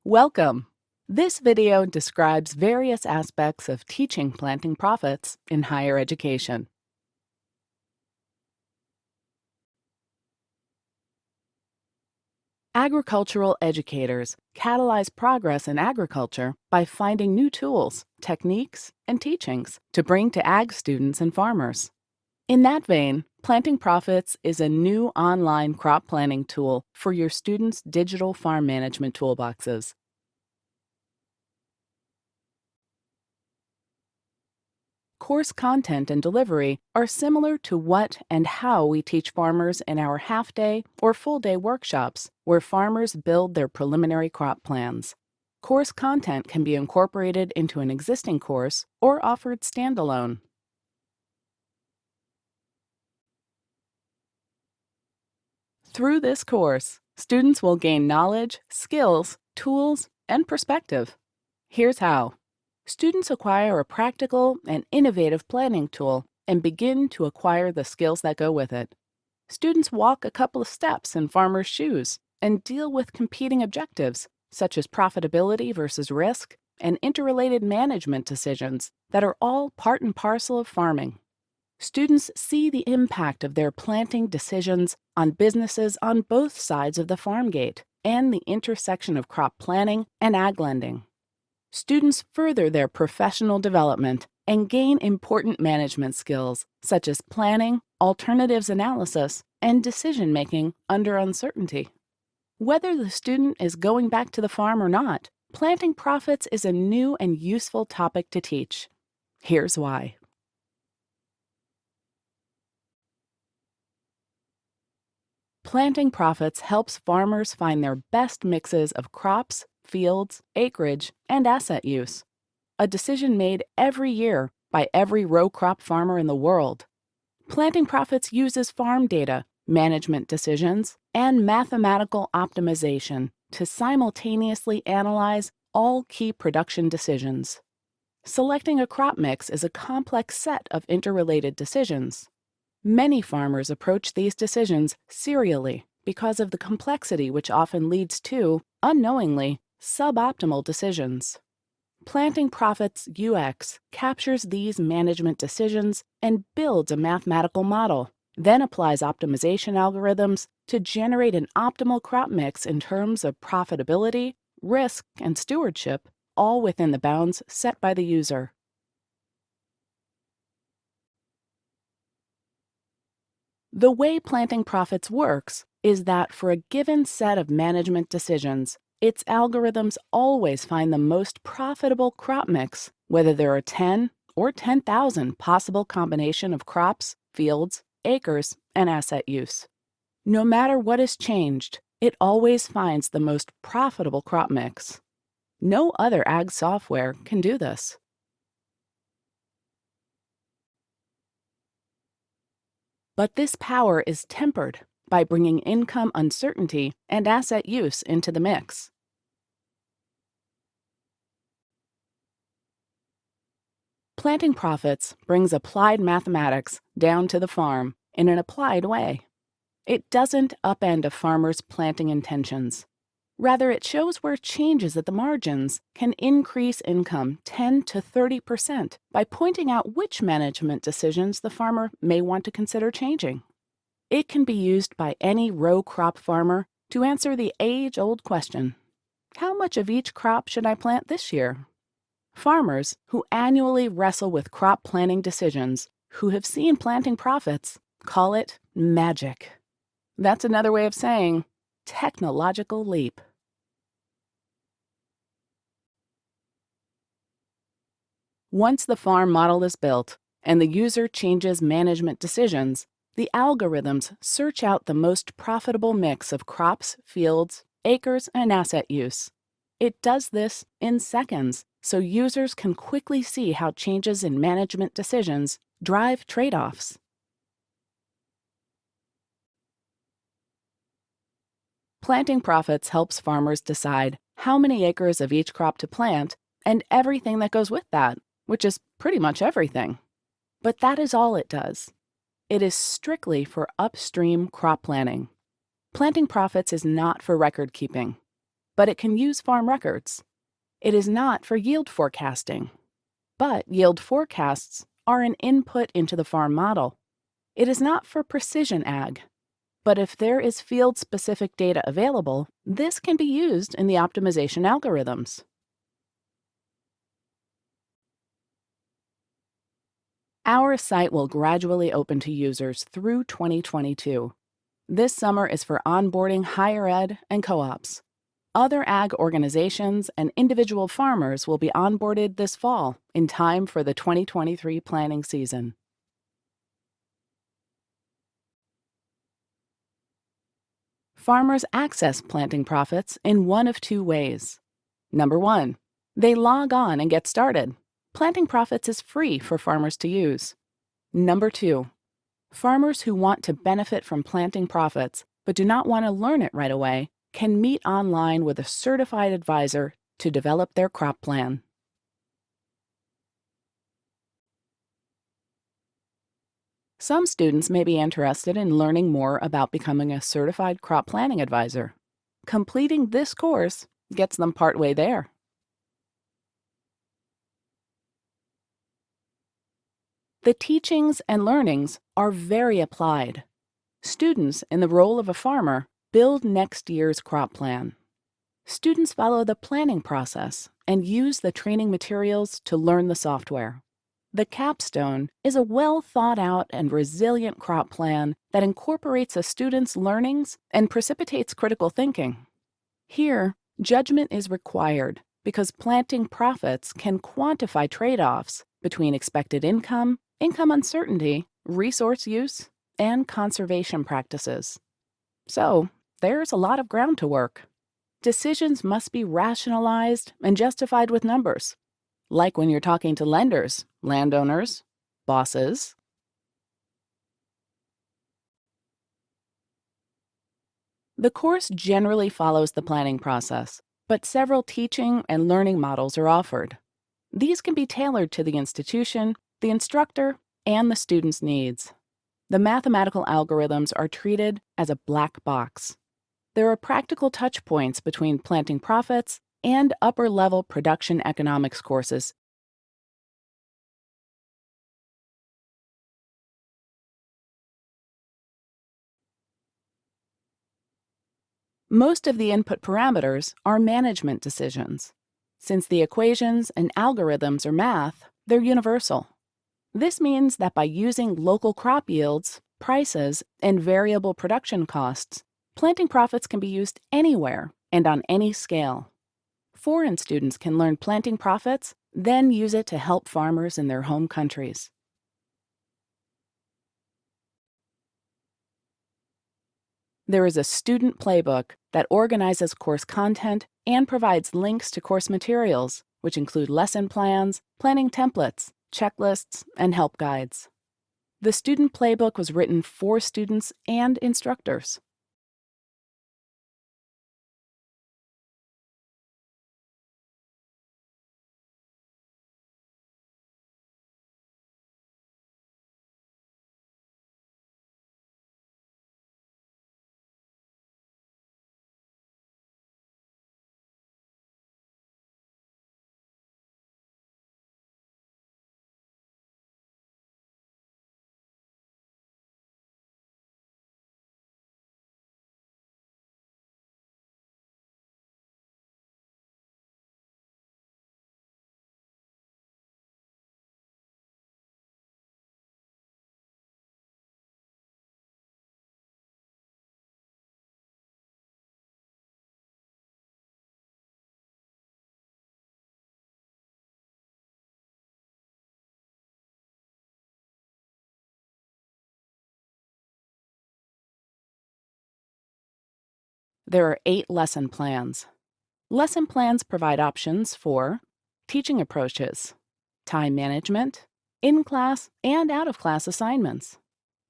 Welcome! This video describes various aspects of teaching planting profits in higher education. Agricultural educators catalyze progress in agriculture by finding new tools, techniques, and teachings to bring to ag students and farmers. In that vein, Planting Profits is a new online crop planning tool for your students' digital farm management toolboxes. Course content and delivery are similar to what and how we teach farmers in our half-day or full-day workshops, where farmers build their preliminary crop plans. Course content can be incorporated into an existing course or offered standalone. Through this course, students will gain knowledge, skills, tools, and perspective. Here's how. Students acquire a practical and innovative planning tool and begin to acquire the skills that go with it. Students walk a couple of steps in farmers' shoes and deal with competing objectives, such as profitability versus risk and interrelated management decisions that are all part and parcel of farming. Students see the impact of their planting decisions on businesses on both sides of the farm gate and the intersection of crop planning and ag lending. Students further their professional development and gain important management skills such as planning, alternatives analysis, and decision-making under uncertainty. Whether the student is going back to the farm or not, planting profits is a new and useful topic to teach. Here's why. Planting Profits helps farmers find their best mixes of crops, fields, acreage, and asset use. A decision made every year by every row crop farmer in the world. Planting Profits uses farm data, management decisions, and mathematical optimization to simultaneously analyze all key production decisions. Selecting a crop mix is a complex set of interrelated decisions. Many farmers approach these decisions serially because of the complexity which often leads to, unknowingly, suboptimal decisions. Planting Profits UX captures these management decisions and builds a mathematical model, then applies optimization algorithms to generate an optimal crop mix in terms of profitability, risk, and stewardship, all within the bounds set by the user. The way Planting Profits works is that for a given set of management decisions, its algorithms always find the most profitable crop mix, whether there are 10 or 10,000 possible combination of crops, fields, acres, and asset use. No matter what is changed, it always finds the most profitable crop mix. No other ag software can do this. But this power is tempered by bringing income uncertainty and asset use into the mix. Planting Profits brings applied mathematics down to the farm in an applied way. It doesn't upend a farmer's planting intentions. Rather, it shows where changes at the margins can increase income 10 to 30% by pointing out which management decisions the farmer may want to consider changing. It can be used by any row crop farmer to answer the age-old question, how much of each crop should I plant this year? Farmers who annually wrestle with crop planning decisions, who have seen Planting Profits, call it magic. That's another way of saying technological leap. Once the farm model is built and the user changes management decisions, the algorithms search out the most profitable mix of crops, fields, acres, and asset use. It does this in seconds, so users can quickly see how changes in management decisions drive trade-offs. Planting Profits helps farmers decide how many acres of each crop to plant and everything that goes with that, which is pretty much everything. But that is all it does. It is strictly for upstream crop planning. Planting Profits is not for record keeping. but it can use farm records. It is not for yield forecasting, but yield forecasts are an input into the farm model. It is not for precision ag, but if there is field-specific data available, this can be used in the optimization algorithms. Our site will gradually open to users through 2022. This summer is for onboarding higher ed and co-ops. Other ag organizations and individual farmers will be onboarded this fall in time for the 2023 planting season. Farmers access Planting Profits in one of two ways. Number one, they log on and get started. Planting Profits is free for farmers to use. Number two, farmers who want to benefit from Planting Profits but do not want to learn it right away can meet online with a certified advisor to develop their crop plan. Some students may be interested in learning more about becoming a certified crop planning advisor. Completing this course gets them partway there. The teachings and learnings are very applied. Students, in the role of a farmer, build next year's crop plan. Students follow the planning process and use the training materials to learn the software. The capstone is a well-thought-out and resilient crop plan that incorporates a student's learnings and precipitates critical thinking. Here, judgment is required because Planting Profits can quantify trade-offs between expected income, income uncertainty, resource use, and conservation practices. So, there's a lot of ground to work. Decisions must be rationalized and justified with numbers, like when you're talking to lenders, landowners, bosses. The course generally follows the planning process, but several teaching and learning models are offered. These can be tailored to the institution, the instructor, and the student's needs. The mathematical algorithms are treated as a black box. There are practical touch points between Planting Profits and upper-level production economics courses. Most of the input parameters are management decisions. Since the equations and algorithms are math, they're universal. This means that by using local crop yields, prices, and variable production costs, Planting Profits can be used anywhere and on any scale. Foreign students can learn Planting Profits, then use it to help farmers in their home countries. There is a student playbook that organizes course content and provides links to course materials, which include lesson plans, planning templates, checklists, and help guides. The student playbook was written for students and instructors. There are 8 lesson plans. Lesson plans provide options for teaching approaches, time management, in-class and out-of-class assignments.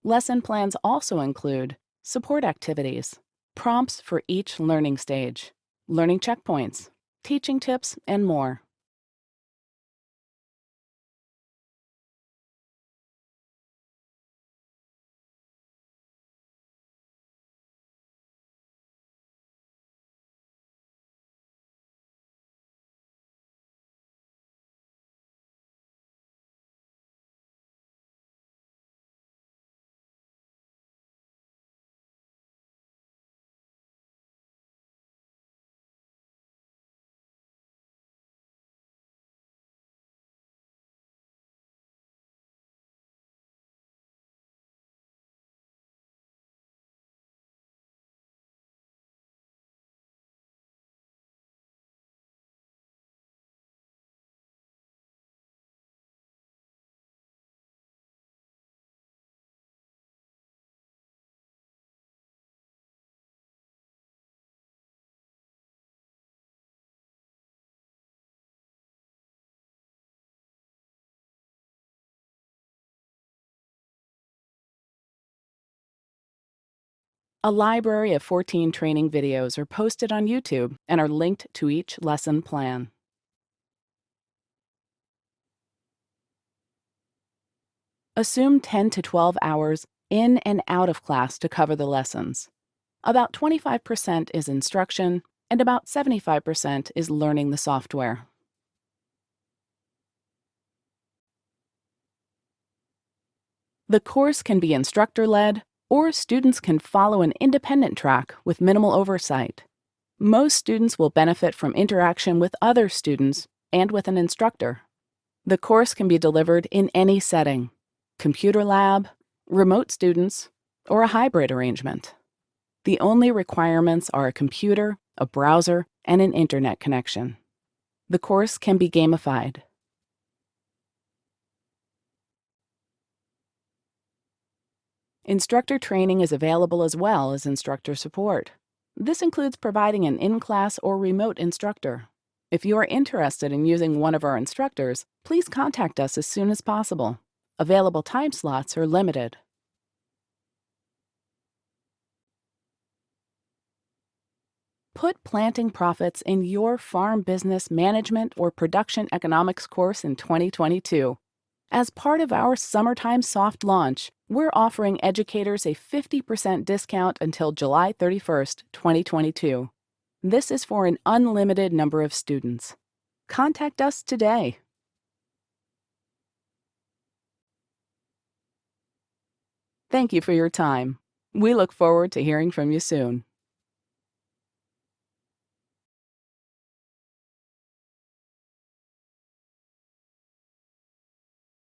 Lesson plans also include support activities, prompts for each learning stage, learning checkpoints, teaching tips, and more. A library of 14 training videos are posted on YouTube and are linked to each lesson plan. Assume 10 to 12 hours in and out of class to cover the lessons. About 25% is instruction, and about 75% is learning the software. The course can be instructor-led, or students can follow an independent track with minimal oversight. Most students will benefit from interaction with other students and with an instructor. The course can be delivered in any setting: computer lab, remote students, or a hybrid arrangement. The only requirements are a computer, a browser, and an internet connection. The course can be gamified. Instructor training is available as well as instructor support. This includes providing an in-class or remote instructor. If you are interested in using one of our instructors, please contact us as soon as possible. Available time slots are limited. Put planting profits in your farm business management or production economics course in 2022. As part of our summertime soft launch, we're offering educators a 50% discount until July 31st, 2022. This is for an unlimited number of students. Contact us today. Thank you for your time. We look forward to hearing from you soon.